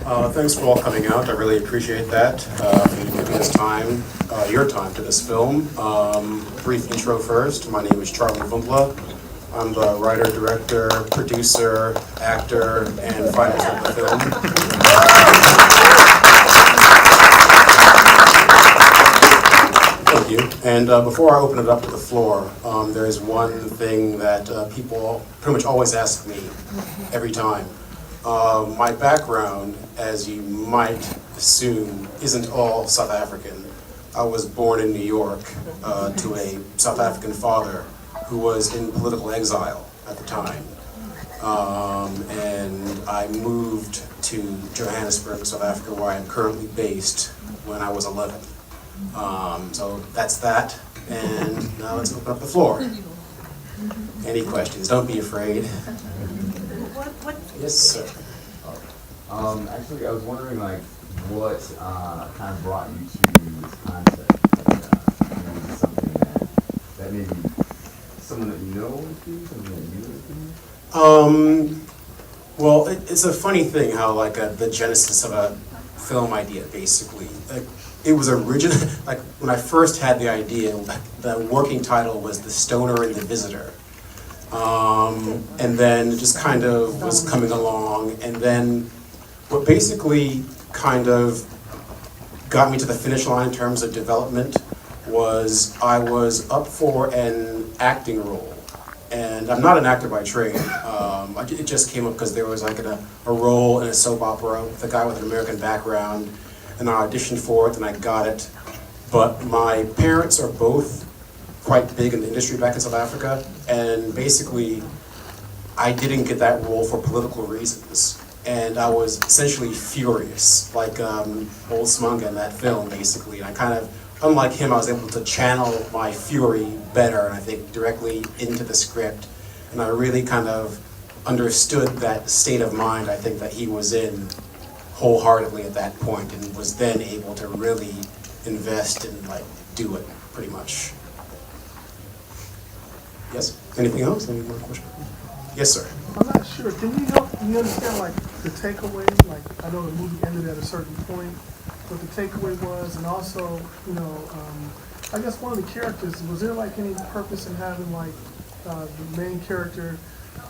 Thanks for all coming out. I really appreciate that. For you giving this time, your time to this film. Brief intro first. My name is Charlie Vundla. I'm the writer, director, producer, actor, and finance of the film. Thank you. And before I open it up to the floor, there is one thing that people pretty much always ask me every time. My background, as you might assume, isn't all South African. I was born in New York to a South African father who was in political exile at the time. And I moved to Johannesburg, South Africa, where I am currently based, when I was 11. So that's that, and now let's open up the floor. Any questions? Don't be afraid. Yes, sir. Actually, I was wondering, what kind of brought you to this concept? Is it something that maybe someone that you know would do, something that you would do? Well, it's a funny thing how, the genesis of a film idea, basically. It was original, when I first had the idea, the working title was The Stoner and the Visitor. And then it just kind of was coming along, and then what basically kind of got me to the finish line in terms of development was I was up for an acting role. And I'm not an actor by trade. It just came up because there was a role in a soap opera with a guy with an American background, and I auditioned for it and I got it. But my parents are both quite big in the industry back in South Africa, and basically I didn't get that role for political reasons. And I was essentially furious, like old Smunga in that film, basically. And I kind of, unlike him, I was able to channel my fury better, and I think directly into the script. And I really kind of understood that state of mind I think that he was in wholeheartedly at that point, and was then able to really invest and do it, pretty much. Yes? Anything else? Any more questions? Yes, sir. I'm not sure. Can you help me understand the takeaway? I know the movie ended at a certain point, what the takeaway was, and also, I guess one of the characters, was there any purpose in having the main character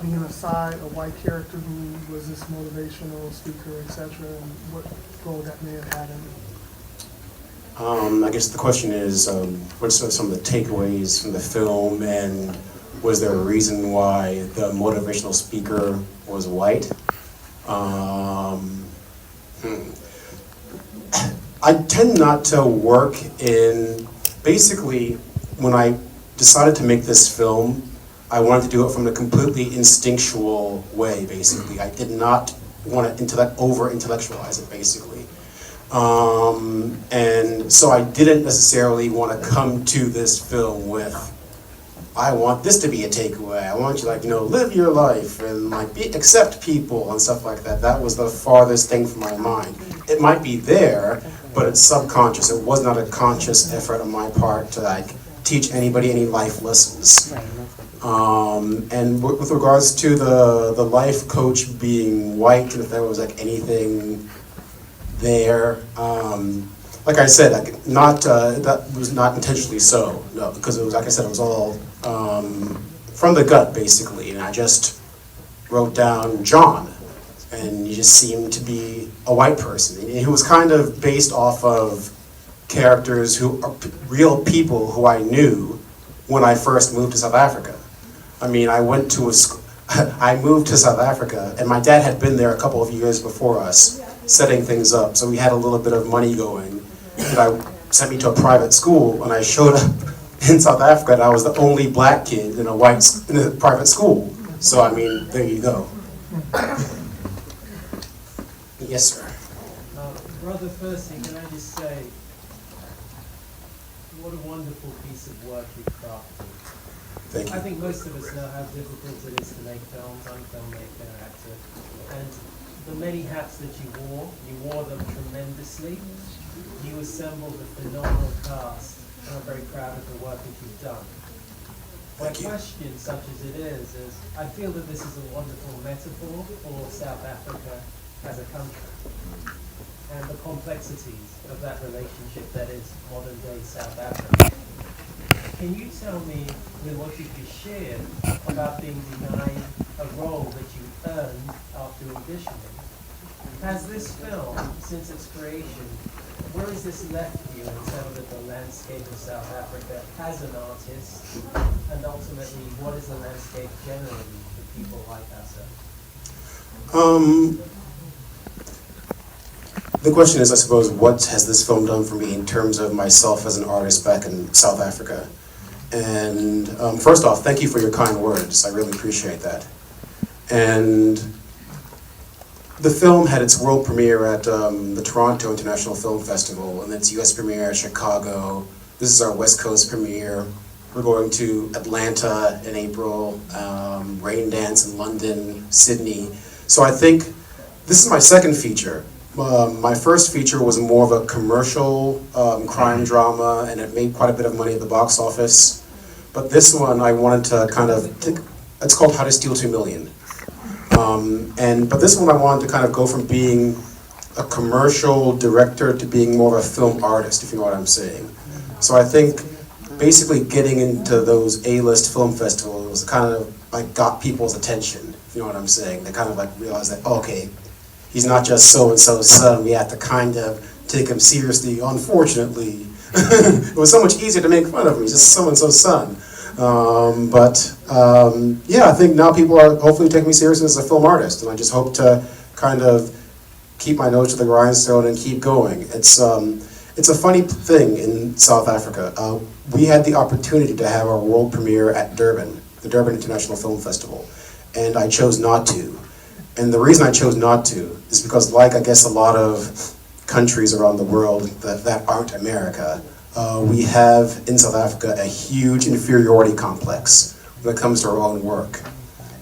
being aside a white character who was this motivational speaker, etc., and what role that may have had in it? I guess the question is, what are some of the takeaways from the film, and was there a reason why the motivational speaker was white? I tend not to work in, basically, when I decided to make this film, I wanted to do it from a completely instinctual way, basically. I did not want to over-intellectualize it, basically. And so I didn't necessarily want to come to this film with, I want this to be a takeaway. I want you live your life and accept people and stuff like that. That was the farthest thing from my mind. It might be there, but it's subconscious. It was not a conscious effort on my part to teach anybody any life lessons. And with regards to the life coach being white, and if there was anything there, like I said, that was not intentionally so. No, because it was, like I said, it was all from the gut, basically. And I just wrote down John, and he just seemed to be a white person. And he was kind of based off of characters who are real people who I knew when I first moved to South Africa. I mean, I moved to South Africa, and my dad had been there a couple of years before us, setting things up. So we had a little bit of money going. And I sent me to a private school, and I showed up in South Africa, and I was the only black kid in a private school. So, I mean, there you go. Yes, sir. Brother, firstly, can I just say, what a wonderful piece of work you've crafted. Thank you. I think most of us know how difficult it is to make films. I'm a filmmaker, actor. And the many hats that you wore them tremendously. You assembled a phenomenal cast, and I'm very proud of the work that you've done. My question, such as it is I feel that this is a wonderful metaphor for South Africa as a country. and the complexities of that relationship that is modern day South Africa. Can you tell me, with what you just shared, about being denied a role that you earned after auditioning? Has this film, since its creation, where has this left you in terms of the landscape of South Africa as an artist, and ultimately, what is the landscape generally for people like ourselves? The question is, I suppose, what has this film done for me in terms of myself as an artist back in South Africa? And first off, thank you for your kind words. I really appreciate that. And the film had its world premiere at the Toronto International Film Festival, and its US premiere at Chicago. This is our West Coast premiere. We're going to Atlanta in April, Rain Dance in London, Sydney. So I think this is my second feature. My first feature was more of a commercial crime drama, and it made quite a bit of money at the box office. But this one, I wanted to kind of, it's called How to Steal 2 Million. But this one I wanted to kind of go from being a commercial director to being more of a film artist, if you know what I'm saying. So I think basically getting into those A-list film festivals kind of like got people's attention, if you know what I'm saying. They kind of like realized that, oh, okay, he's not just so-and-so's son, we have to kind of take him seriously, unfortunately. It was so much easier to make fun of him, he's just so-and-so's son. Yeah, I think now people are hopefully taking me seriously as a film artist, and I just hope to kind of keep my nose to the grindstone and keep going. It's a funny thing in South Africa. We had the opportunity to have our world premiere at Durban, the Durban International Film Festival, and I chose not to. And the reason I chose not to is because, like I guess a lot of countries around the world that aren't America, we have in South Africa a huge inferiority complex when it comes to our own work.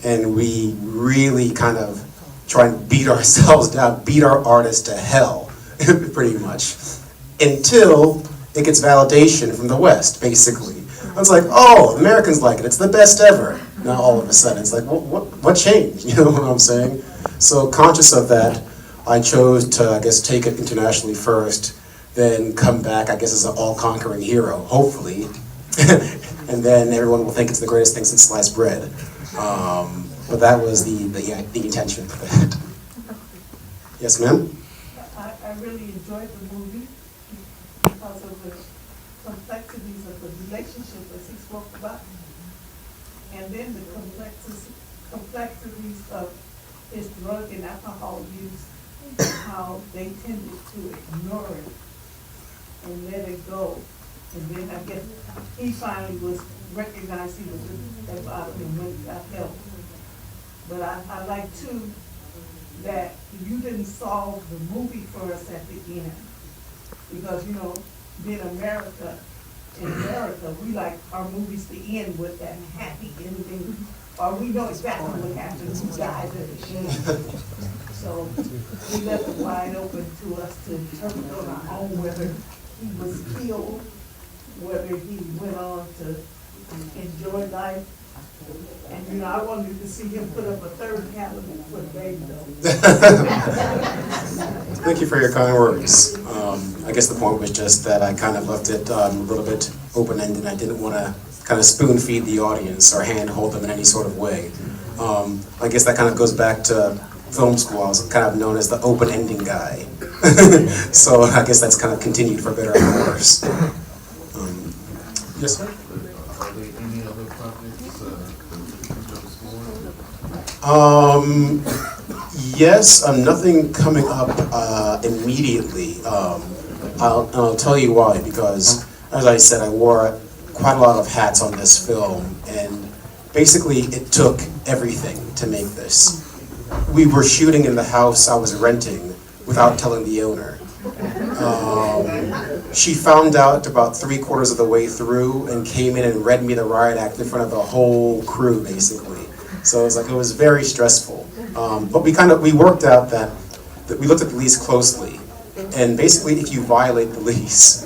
And we really kind of try and beat ourselves down, beat our artists to hell, pretty much, until it gets validation from the West, basically. It's like, oh, Americans like it, it's the best ever. Now all of a sudden, it's like, what changed? You know what I'm saying? So conscious of that, I chose to, I guess, take it internationally first, then come back, I guess, as an all-conquering hero, hopefully. And then everyone will think it's the greatest thing since sliced bread. But that was the intention for that. Yes, ma'am? I really enjoyed the movie because of the complexities of the relationship as he spoke about. And then the complexities of his drug and alcohol use, how they tended to ignore it and let it go. And then I guess he finally was recognized he was at the bottom and went and got help. But I like too that you didn't solve the movie for us at the end. Because, you know, being America, in America, we like our movies to end with that happy ending, or we know exactly what happens, who dies at the end. So we left it wide open to us to interpret on our own whether he was killed, whether he went on to enjoy life. And, you know, I wanted to see him put up a third cabinet for the baby, though. Thank you for your kind words. I guess the point was just that I kind of left it a little bit open-ended. I didn't want to kind of spoon-feed the audience or hand-hold them in any sort of way. I guess that kind of goes back to film school. I was kind of known as the open-ending guy. So I guess that's kind of continued for better or worse. Yes, sir? Are there any other projects Yes, nothing coming up immediately. I'll tell you why, because as I said, I wore quite a lot of hats on this film, and basically it took everything to make this. We were shooting in the house I was renting without telling the owner. She found out about 3/4 of the way through and came in and read me the riot act in front of the whole crew, basically. So it was very stressful. But we worked out that we looked at the lease closely. And basically, if you violate the lease,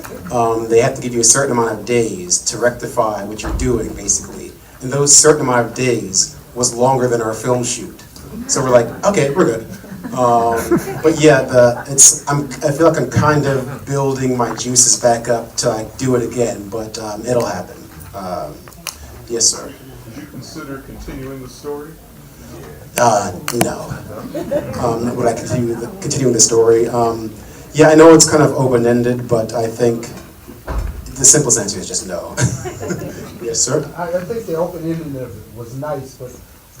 they have to give you a certain amount of days to rectify what you're doing, basically. And those certain amount of days was longer than our film shoot. So we're like, okay, we're good. But yeah, I feel like I'm kind of building my juices back up to like do it again, but it'll happen. Yes, sir. Did you consider continuing the story? No. Would I continuing the story? Yeah, I know it's kind of open-ended, but I think the simplest answer is just no. Yes, sir. I think the open-ended of it was nice, but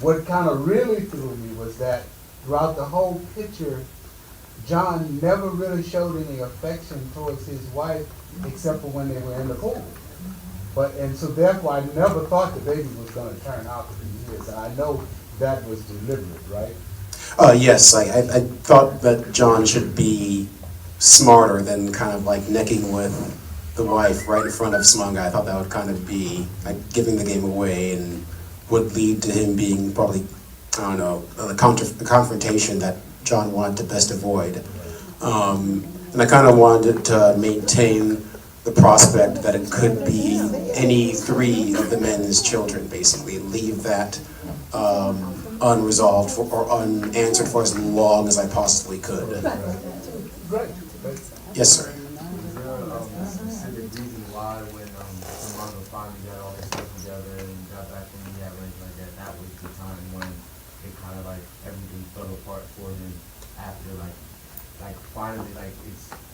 what kind of really threw me was that throughout the whole picture, John never really showed any affection towards his wife, except for when they were in the pool. And so therefore, I never thought the baby was going to turn out to be his. And I know that was deliberate, right? Yes, I thought that John should be smarter than kind of like necking with the wife right in front of Smunga. I thought that would kind of be like giving the game away and would lead to him being probably, I don't know, the confrontation that John wanted to best avoid. And I kind of wanted to maintain the prospect that it could be any three of the men's children, basically. Leave that unresolved or unanswered for as long as I possibly could. Great. Yes, sir. Is there a specific reason why when Samantha finally got all this stuff together and got back from the range like that was the time when it kind of like everything fell apart for him after like finally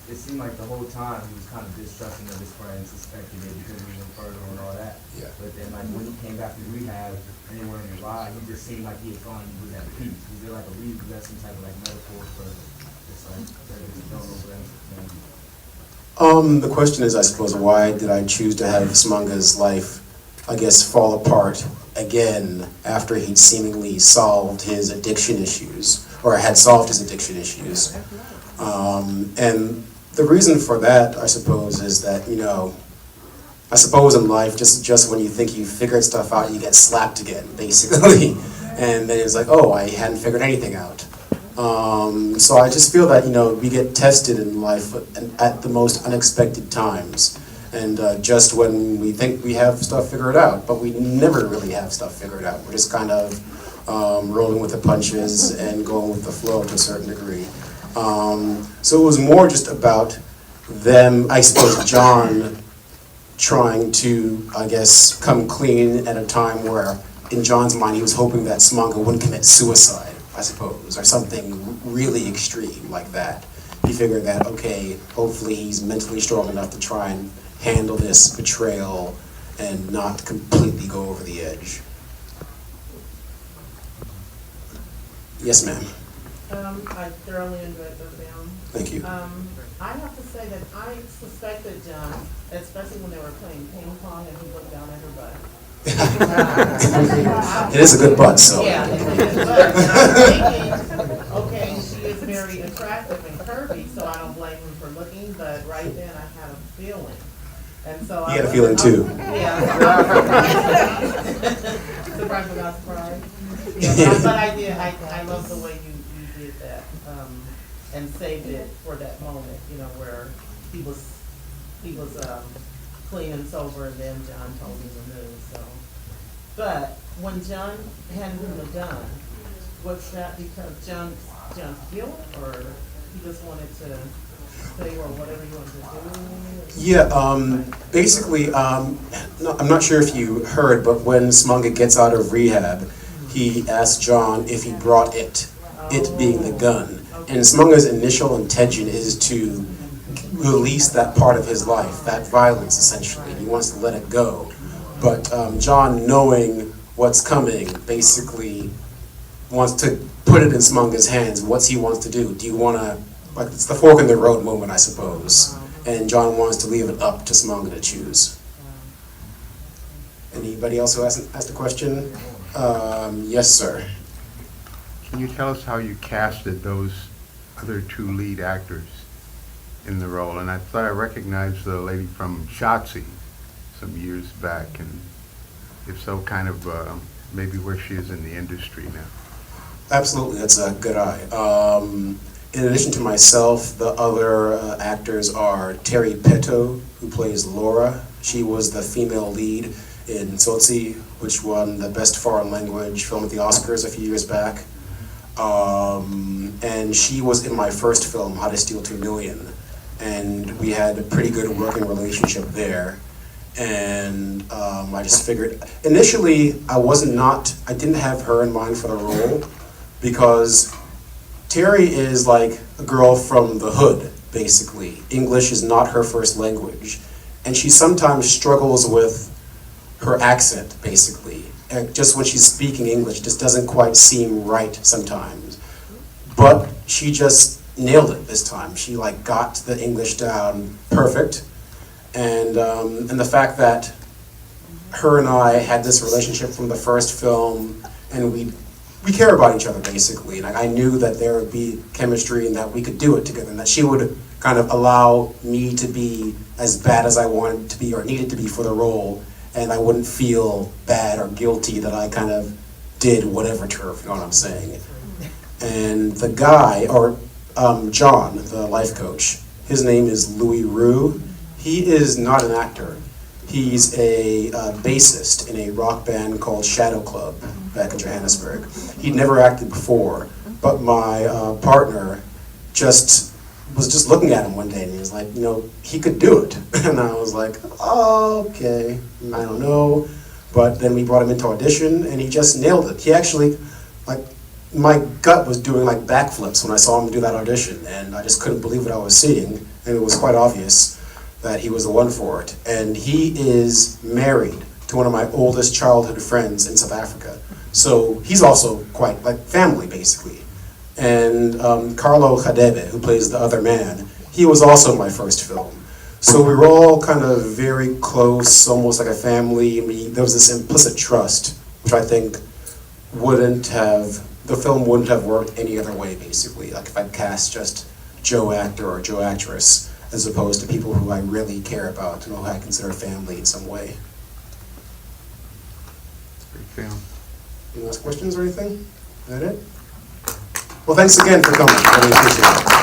it seemed like the whole time he was kind of distrusting of his friends, suspecting it because he was infertile and all that. Yeah. But then like when he came back to rehab and they were in the ride, he just seemed like he had gone, he was at peace. Was there like a reason, was that some type of like metaphor for just like don't know what The question is, I suppose, why did I choose to have Smunga's life, I guess, fall apart again after he'd seemingly solved his addiction issues, or had solved his addiction issues? And the reason for that, I suppose, is that, you know, I suppose in life, just when you think you figured stuff out, you get slapped again, basically. And then it's like, oh, I hadn't figured anything out. So I just feel that, you know, we get tested in life at the most unexpected times. And just when we think we have stuff figured out, but we never really have stuff figured out. We're just kind of rolling with the punches and going with the flow to a certain degree. So it was more just about them, I suppose, John trying to, I guess, come clean at a time where, in John's mind, he was hoping that Smunga wouldn't commit suicide, I suppose, or something really extreme like that. He figured that, okay, hopefully he's mentally strong enough to try and handle this betrayal and not completely go over the edge. Yes, ma'am. I thoroughly enjoyed the film. Thank you. I have to say that I suspected John, especially when they were playing ping pong and he looked down at her butt. It is a good butt, so. Yeah, it is, but I'm thinking, okay, she is very attractive and curvy, so I don't blame him for looking, but right then I had a feeling. And so You had a feeling too. Yeah. Surprise without surprise. Yeah, but I did, I love the way you did that, and saved it for that moment, you know, where he was clean and sober, and then John told him the news, so. But when John handed him the gun, was that because John's guilt, or he just wanted to say, or whatever he wanted to do? Yeah, basically, no, I'm not sure if you heard, but when Smunga gets out of rehab, he asked John if he brought it being the gun. And Smunga's initial intention is to release that part of his life, that violence, essentially. He wants to let it go. But John, knowing what's coming, basically wants to put it in Smunga's hands. What's he wants to do? Do you want to, like, it's the fork in the road moment, I suppose. And John wants to leave it up to Smunga to choose. Anybody else who asked a question? Yes, sir. Can you tell us how you casted those other two lead actors in the role? And I thought I recognized the lady from Shotzi some years back, and if so, kind of maybe where she is in the industry now. Absolutely, that's a good eye. In addition to myself, the other actors are Terry Pheto, who plays Laura. She was the female lead in Tsotsi, which won the Best Foreign Language film at the Oscars a few years back. And she was in my first film, How to Steal 2 Million. And we had a pretty good working relationship there. And I just figured, initially I didn't have her in mind for the role, because Terry is like a girl from the hood, basically. English is not her first language. And she sometimes struggles with her accent, basically. And just when she's speaking English, it just doesn't quite seem right sometimes. But she just nailed it this time. She like got the English down perfect. And the fact that her and I had this relationship from the first film, and we care about each other, basically. And I knew that there would be chemistry and that we could do it together, and that she would kind of allow me to be as bad as I wanted to be or needed to be for the role, and I wouldn't feel bad or guilty that I kind of did whatever to her, if you know what I'm saying. And the guy, or John, the life coach, his name is Roux. He is not an actor. He's a bassist in a rock band called Shadow Club back in Johannesburg. He'd never acted before, but my partner was just looking at him one day, and he was like, he could do it. And I was like, oh, okay, I don't know. But then we brought him into audition, and he just nailed it. He actually, my gut was doing backflips when I saw him do that audition, and I just couldn't believe what I was seeing, and it was quite obvious that he was the one for it. And he is married to one of my oldest childhood friends in South Africa. So he's also quite family, basically. And Carlo Khadebe, who plays the other man, he was also my first film. So we were all kind of very close, almost like a family. There was this implicit trust, which I think the film wouldn't have worked any other way, basically. Like if I'd cast just Joe actor or Joe actress, as opposed to people who I really care about and who I consider family in some way. Great film. Any last questions or anything? Is that it? Well, thanks again for coming. I really appreciate it.